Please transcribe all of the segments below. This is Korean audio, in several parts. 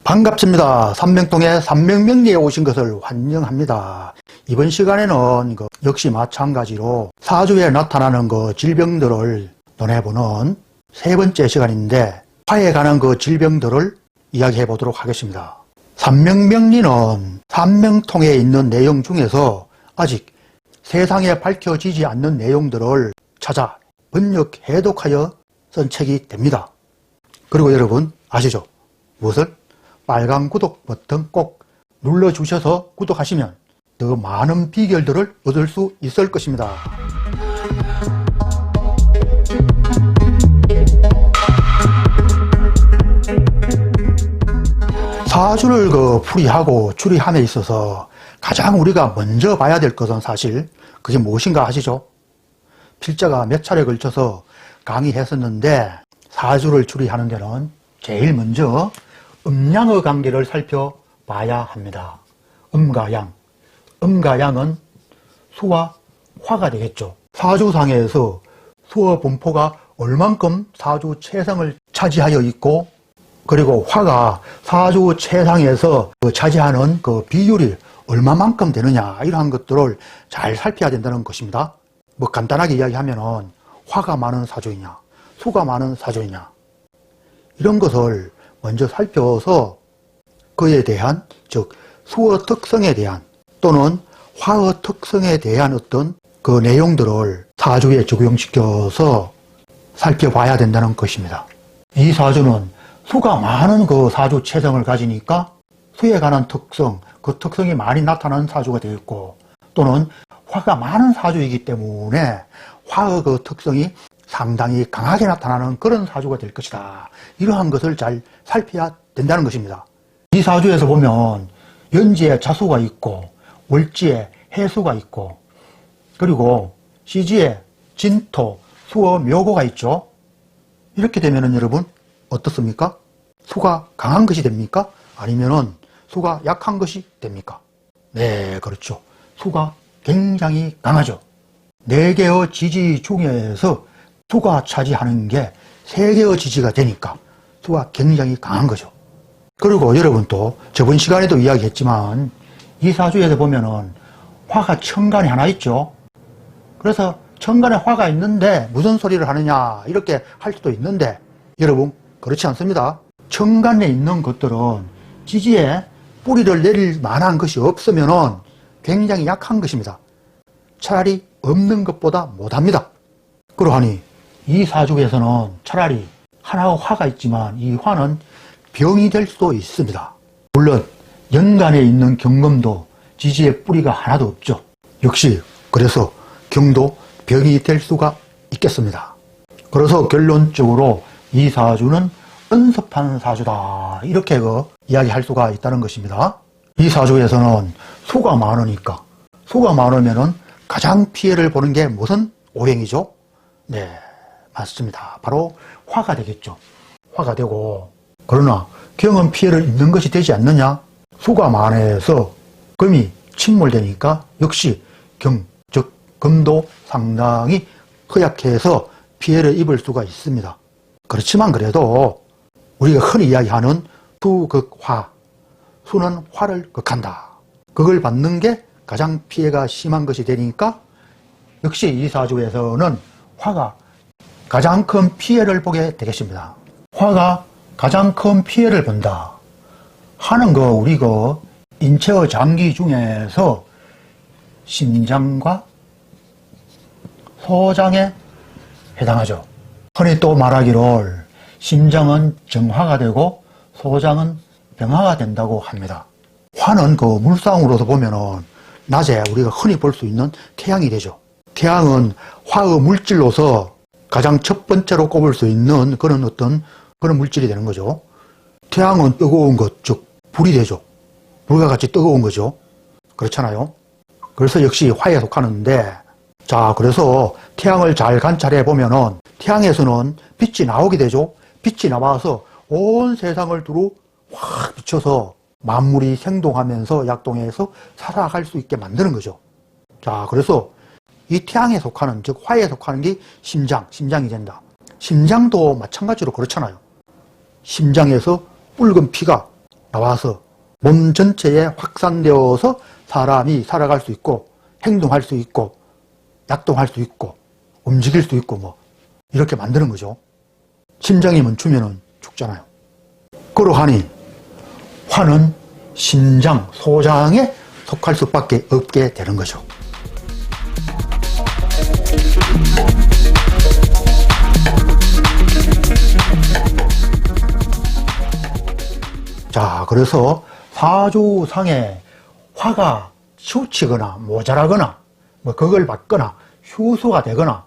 반갑습니다. 삼명동의 삼명명리에 오신 것을 환영합니다. 이번 시간에는 역시 마찬가지로 사주에 나타나는 질병들을 논해보는 세 번째 시간인데, 화에 관한 질병들을 이야기해 보도록 하겠습니다. 삼명명리는 삼명통에 있는 내용 중에서 아직 세상에 밝혀지지 않는 내용들을 찾아 번역, 해독하여 쓴 책이 됩니다. 그리고 여러분 아시죠? 무엇을? 빨간 구독 버튼 꼭 눌러주셔서 구독하시면 더 많은 비결들을 얻을 수 있을 것입니다. 사주를 풀이하고 추리함에 있어서 가장 우리가 먼저 봐야 될 것은 사실 그게 무엇인가 아시죠? 필자가 몇 차례 걸쳐서 강의했었는데, 사주를 추리하는 데는 제일 먼저 음양의 관계를 살펴봐야 합니다. 음과 양. 음과 양은 수와 화가 되겠죠. 사주상에서 수의 분포가 얼만큼 사주 체성을 차지하여 있고, 그리고 화가 사주 체상에서 차지하는 비율이 얼마만큼 되느냐, 이러한 것들을 잘 살펴야 된다는 것입니다. 간단하게 이야기하면 화가 많은 사주이냐, 수가 많은 사주이냐, 이런 것을 먼저 살펴서 그에 대한, 즉 수의 특성에 대한 또는 화의 특성에 대한 어떤 내용들을 사주에 적용시켜서 살펴봐야 된다는 것입니다. 이 사주는 수가 많은 사주 체성을 가지니까 수에 관한 특성, 그 특성이 많이 나타나는 사주가 되겠고, 또는 화가 많은 사주이기 때문에 화의 특성이 상당히 강하게 나타나는 그런 사주가 될 것이다. 이러한 것을 잘 살펴야 된다는 것입니다. 이 사주에서 보면 연지에 자수가 있고, 월지에 해수가 있고, 그리고 시지에 진토, 수의 묘고가 있죠. 이렇게 되면은 여러분 어떻습니까? 수가 강한 것이 됩니까? 아니면은 수가 약한 것이 됩니까? 네, 그렇죠. 수가 굉장히 강하죠. 4개의 지지 중에서 수가 차지하는 게 3개의 지지가 되니까 수가 굉장히 강한 거죠. 그리고 여러분 또 저번 시간에도 이야기했지만, 이 사주에서 보면은 화가 천간에 하나 있죠. 그래서 천간에 화가 있는데 무슨 소리를 하느냐, 이렇게 할 수도 있는데, 여러분 그렇지 않습니다. 천간에 있는 것들은 지지에 뿌리를 내릴 만한 것이 없으면은 굉장히 약한 것입니다. 차라리 없는 것보다 못합니다. 그러하니 이 사주에서는 차라리 하나의 화가 있지만 이 화는 병이 될 수도 있습니다. 물론 연간에 있는 경금도 지지에 뿌리가 하나도 없죠. 역시 그래서 경도 병이 될 수가 있겠습니다. 그래서 결론적으로 이 사주는 은섭한 사주다, 이렇게 이야기할 수가 있다는 것입니다. 이 사주에서는 수가 많으니까, 수가 많으면은 가장 피해를 보는 게 무슨 오행이죠? 네, 맞습니다. 바로 화가 되겠죠. 화가 되고, 그러나 경은 피해를 입는 것이 되지 않느냐? 수가 많아서 금이 침몰되니까 역시 경, 즉 금도 상당히 허약해서 피해를 입을 수가 있습니다. 그렇지만 그래도 우리가 흔히 이야기하는 수극화, 수는 화를 극한다, 극을 받는 게 가장 피해가 심한 것이 되니까 역시 이 사주에서는 화가 가장 큰 피해를 보게 되겠습니다. 화가 가장 큰 피해를 본다 하는 우리 인체의 장기 중에서 심장과 소장에 해당하죠. 흔히 또 말하기를 심장은 정화가 되고 소장은 병화가 된다고 합니다. 화는 물상으로서 보면은 낮에 우리가 흔히 볼 수 있는 태양이 되죠. 태양은 화의 물질로서 가장 첫 번째로 꼽을 수 있는 그런 물질이 되는 거죠. 태양은 뜨거운 것, 즉 불이 되죠. 불과 같이 뜨거운 거죠. 그렇잖아요. 그래서 역시 화에 속하는데, 자, 그래서 태양을 잘 관찰해 보면은 태양에서는 빛이 나오게 되죠. 빛이 나와서 온 세상을 두루 확 비춰서 만물이 생동하면서 약동해서 살아갈 수 있게 만드는 거죠. 자, 그래서 이 태양에 속하는, 즉 화에 속하는 게 심장이 된다. 심장도 마찬가지로 그렇잖아요. 심장에서 붉은 피가 나와서 몸 전체에 확산되어서 사람이 살아갈 수 있고 행동할 수 있고 약동할 수 있고 움직일 수 있고 뭐 이렇게 만드는 거죠. 심장이 멈추면 죽잖아요. 그러하니 화는 신장, 소장에 속할 수밖에 없게 되는 거죠. 자, 그래서 사주상에 화가 치우치거나 모자라거나 뭐 그걸 받거나 휴소가 되거나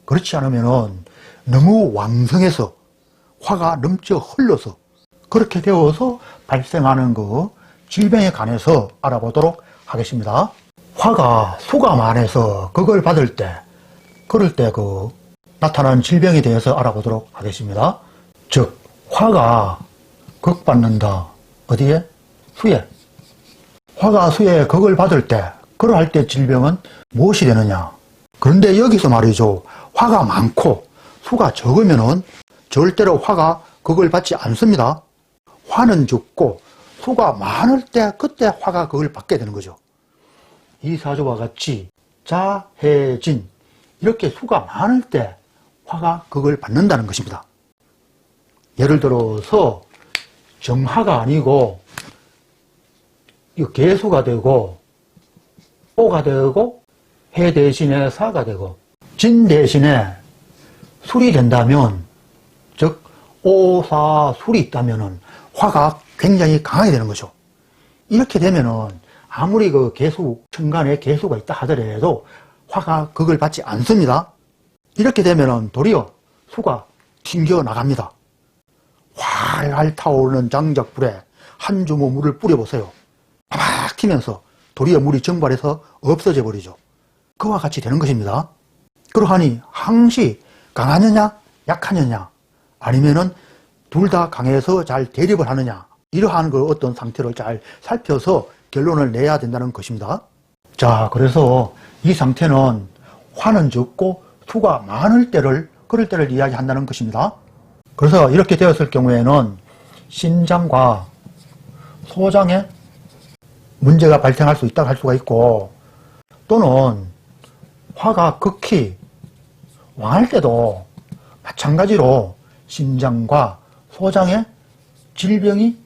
그렇지 않으면은 너무 왕성해서 화가 넘쳐 흘러서 그렇게 되어서 발생하는 그 질병에 관해서 알아보도록 하겠습니다. 화가 수가 많아서 그걸 받을 때 그럴 때 그 나타나는 질병에 대해서 알아보도록 하겠습니다. 즉 화가 극받는다. 어디에? 수에. 화가 수에 극을 받을 때 그러할 때 질병은 무엇이 되느냐? 그런데 여기서 말이죠. 화가 많고 수가 적으면은 절대로 화가 극을 받지 않습니다. 화는 적고 수가 많을 때 그때 화가 극을 받게 되는 거죠. 이 사주와 같이 자해진 이렇게 수가 많을 때 화가 극을 받는다는 것입니다. 예를 들어서 정화가 아니고 개수가 되고 오가 되고 해 대신에 사가 되고 진 대신에 술이 된다면 즉 오사술이 있다면은 화가 굉장히 강하게 되는 거죠. 이렇게 되면은 아무리 그 개수 천간에 개수가 있다 하더라도 화가 극을 받지 않습니다. 이렇게 되면은 도리어 수가 튕겨 나갑니다. 활활 타오르는 장작불에 한 주먹 물을 뿌려보세요. 팍 튀면서 도리어 물이 증발해서 없어져 버리죠. 그와 같이 되는 것입니다. 그러하니 항시 강하느냐 약하느냐 아니면은 둘 다 강해서 잘 대립을 하느냐 이러한 그 어떤 상태를 잘 살펴서 결론을 내야 된다는 것입니다. 자, 그래서 이 상태는 화는 적고 수가 많을 때를 그럴 때를 이야기한다는 것입니다. 그래서 이렇게 되었을 경우에는 신장과 소장에 문제가 발생할 수 있다고 할 수가 있고 또는 화가 극히 왕할 때도 마찬가지로 신장과 소장에 질병이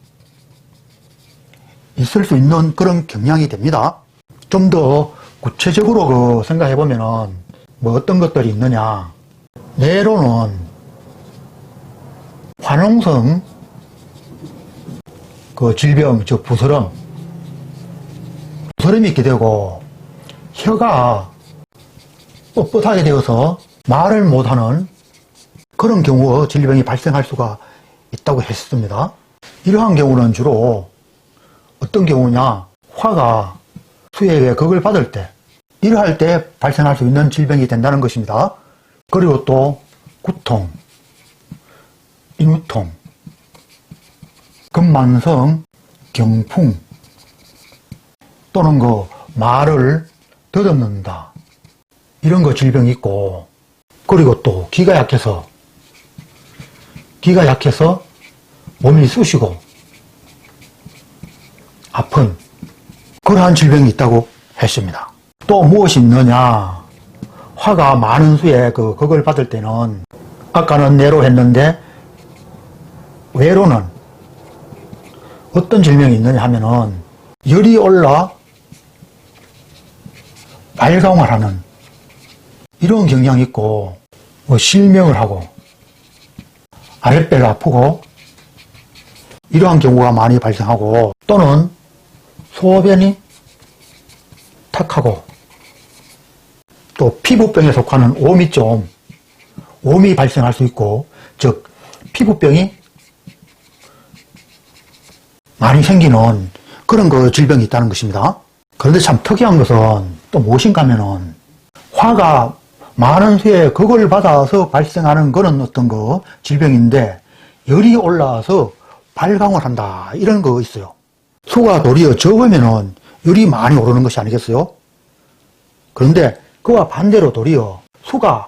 있을 수 있는 그런 경향이 됩니다. 좀 더 구체적으로 생각해 보면은 뭐 어떤 것들이 있느냐. 뇌로는 화농성 그 질병, 즉 부스럼이 있게 되고 혀가 뻣뻣하게 되어서 말을 못하는 그런 경우 질병이 발생할 수가 있다고 했습니다. 이러한 경우는 주로 어떤 경우냐, 화가 수에 극을 받을 때 이러할 때 발생할 수 있는 질병이 된다는 것입니다. 그리고 또 구통, 인후통, 근만성, 경풍 또는 그 말을 더듬는다 이런 거 질병이 있고 그리고 또 기가 약해서 몸이 쑤시고 아픈 그러한 질병이 있다고 했습니다. 또 무엇이 있느냐. 화가 많은 수에 극을 받을 때는 아까는 내로 했는데 외로는 어떤 질병이 있느냐 하면은 열이 올라 발광을 하는 이런 경향이 있고 실명을 하고 아랫배가 아프고 이러한 경우가 많이 발생하고 또는 소변이 탁하고 또 피부병에 속하는 오미 발생할 수 있고 즉 피부병이 많이 생기는 그런 질병이 있다는 것입니다. 그런데 참 특이한 것은 또 무엇인가 하면은 화가 많은 수에 극을 받아서 발생하는 그런 어떤 질병인데 열이 올라와서 발광을 한다 이런 거 있어요. 수가 도리어 적으면은 열이 많이 오르는 것이 아니겠어요? 그런데 그와 반대로 도리어 수가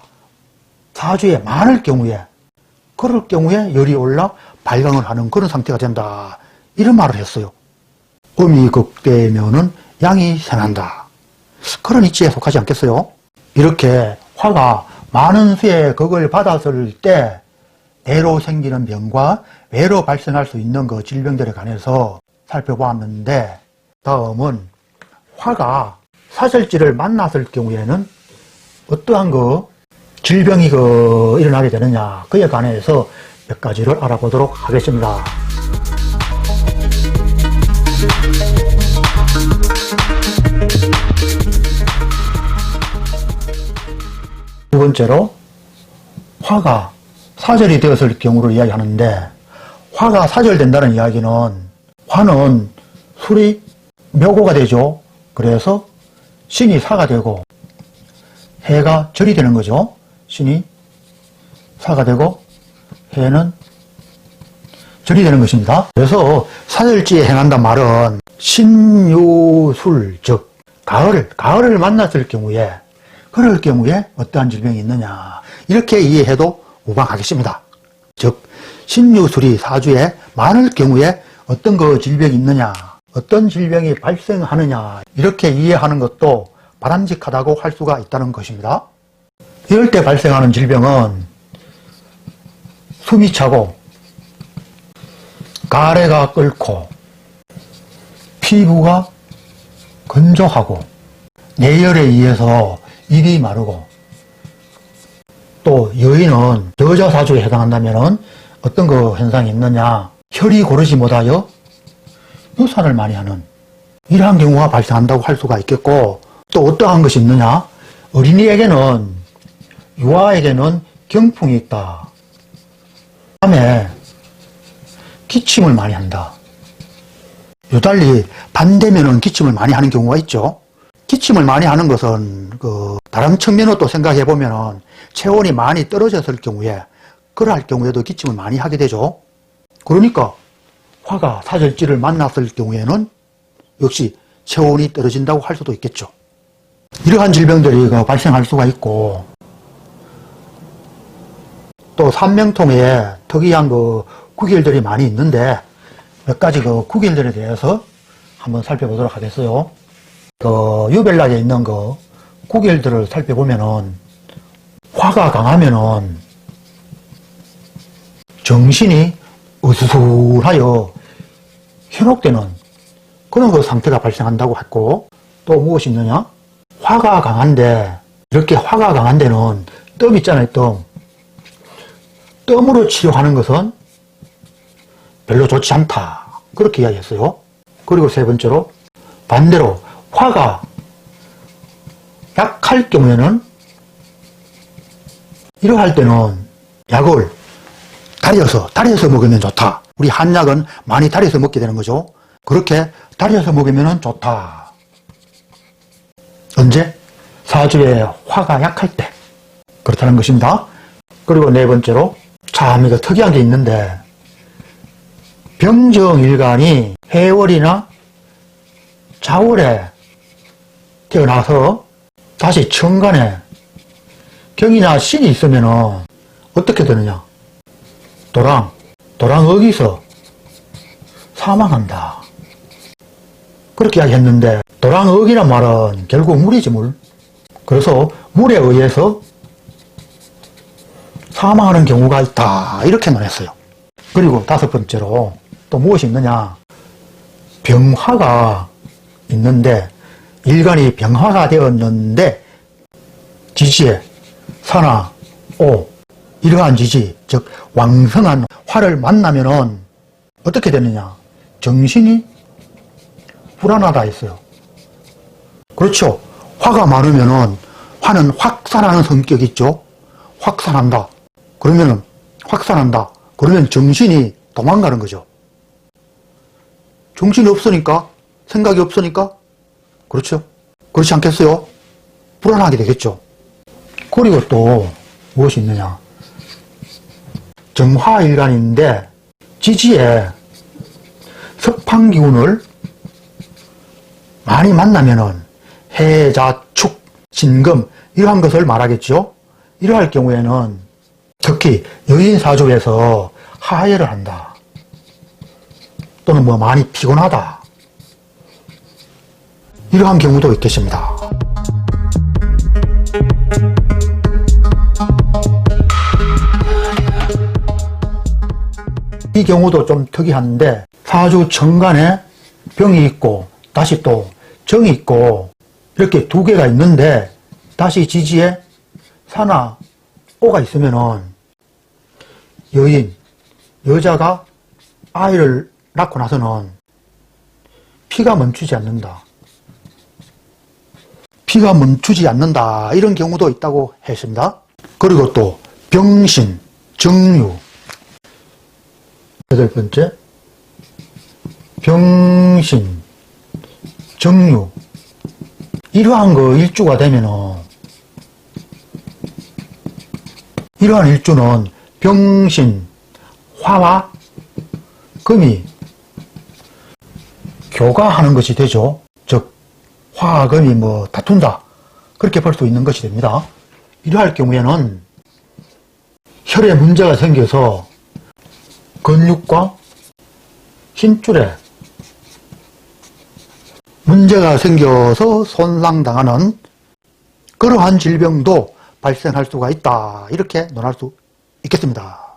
사주에 많을 경우에 그럴 경우에 열이 올라 발광을 하는 그런 상태가 된다 이런 말을 했어요. 음이 극대면은 양이 생한다. 그런 이치에 속하지 않겠어요? 이렇게 화가 많은 수의 극을 받았을 때 내로 생기는 병과 외로 발생할 수 있는 그 질병들에 관해서 살펴보았는데, 다음은 화가 사절지를 만났을 경우에는 어떠한 그 질병이 일어나게 되느냐, 그에 관해서 몇 가지를 알아보도록 하겠습니다. 두 번째로 화가 사절이 되었을 경우를 이야기하는데, 화가 사절된다는 이야기는 화는 술이 묘고가 되죠. 그래서 신이 사가 되고 해가 절이 되는 거죠. 신이 사가 되고 해는 절이 되는 것입니다. 그래서 사절지에 행한단 말은 신유술, 즉 가을을 만났을 경우에, 그럴 경우에 어떠한 질병이 있느냐, 이렇게 이해해도 무방하겠습니다. 즉 신유술이 사주에 많을 경우에 어떤 질병이 있느냐, 어떤 질병이 발생하느냐, 이렇게 이해하는 것도 바람직하다고 할 수가 있다는 것입니다. 이럴 때 발생하는 질병은 숨이 차고 가래가 끓고 피부가 건조하고 내열에 의해서 입이 마르고, 또 여인은 여자 사주에 해당한다면 어떤 현상이 있느냐, 혈이 고르지 못하여 유산을 많이 하는 이러한 경우가 발생한다고 할 수가 있겠고, 또 어떠한 것이 있느냐, 어린이에게는, 유아에게는 경풍이 있다. 다음에 기침을 많이 한다. 유달리 반대면은 기침을 많이 하는 경우가 있죠. 기침을 많이 하는 것은 다른 측면으로 또 생각해 보면은 체온이 많이 떨어졌을 경우에, 그러할 경우에도 기침을 많이 하게 되죠. 그러니까 화가 사절지를 만났을 경우에는 역시 체온이 떨어진다고 할 수도 있겠죠. 이러한 질병들이 발생할 수가 있고, 또 삼명통에 특이한 구길들이 많이 있는데, 몇 가지 구길들에 대해서 한번 살펴보도록 하겠어요. 유별나게 있는 구길들을 살펴보면은, 화가 강하면은 정신이 으스스하여 현혹되는 그런 상태가 발생한다고 했고, 또 무엇이 있느냐, 화가 강한데, 이렇게 화가 강한 데는 뜸 있잖아요. 뜸으로 치료하는 것은 별로 좋지 않다, 그렇게 이야기했어요. 그리고 세 번째로, 반대로 화가 약할 경우에는, 이러할 때는 약을 달여서 먹으면 좋다. 우리 한약은 많이 달여서 먹게 되는 거죠. 그렇게 달여서 먹으면 좋다. 언제? 사주에 화가 약할 때. 그렇다는 것입니다. 그리고 네 번째로, 참 이거 특이한 게 있는데, 병정일간이 해월이나 자월에 태어나서 다시 천간에 경이나 신이 있으면 어떻게 되느냐, 도랑어기서 사망한다, 그렇게 이야기했는데, 도랑어기란 말은 결국 물이지, 물. 그래서 물에 의해서 사망하는 경우가 있다, 이렇게만 했어요. 그리고 다섯 번째로 또 무엇이 있느냐, 병화가 있는데, 일간이 병화가 되었는데 지지에 사나 오, 이러한 지지, 즉 왕성한 화를 만나면은 어떻게 되느냐, 정신이 불안하다 했어요. 그렇죠. 화가 많으면은, 화는 확산하는 성격이 있죠. 확산한다. 그러면 정신이 도망가는 거죠. 정신이 없으니까, 생각이 없으니까, 그렇죠. 그렇지 않겠어요? 불안하게 되겠죠. 그리고 또 무엇이 있느냐, 정화일간인데 지지에 석판기운을 많이 만나면은 해자축, 진금 이러한 것을 말하겠죠. 이러할 경우에는 특히 여인 사주에서 하해를 한다. 또는 뭐 많이 피곤하다, 이러한 경우도 있겠습니다. 이 경우도 좀 특이한데, 사주천간에 병이 있고 다시 또 정이 있고 이렇게 두 개가 있는데 다시 지지에 사나 오가 있으면은 여자가 아이를 낳고 나서는 피가 멈추지 않는다. 피가 멈추지 않는다. 이런 경우도 있다고 했습니다. 그리고 또 병신, 정유. 8번째, 병신, 정유. 이러한 일주가 되면은, 이러한 일주는 병신, 화와 금이 교가하는 것이 되죠. 즉, 화와 금이 다툰다. 그렇게 볼 수 있는 것이 됩니다. 이러할 경우에는 혈에 문제가 생겨서 근육과 힘줄에 문제가 생겨서 손상당하는 그러한 질병도 발생할 수가 있다. 이렇게 논할 수 있겠습니다.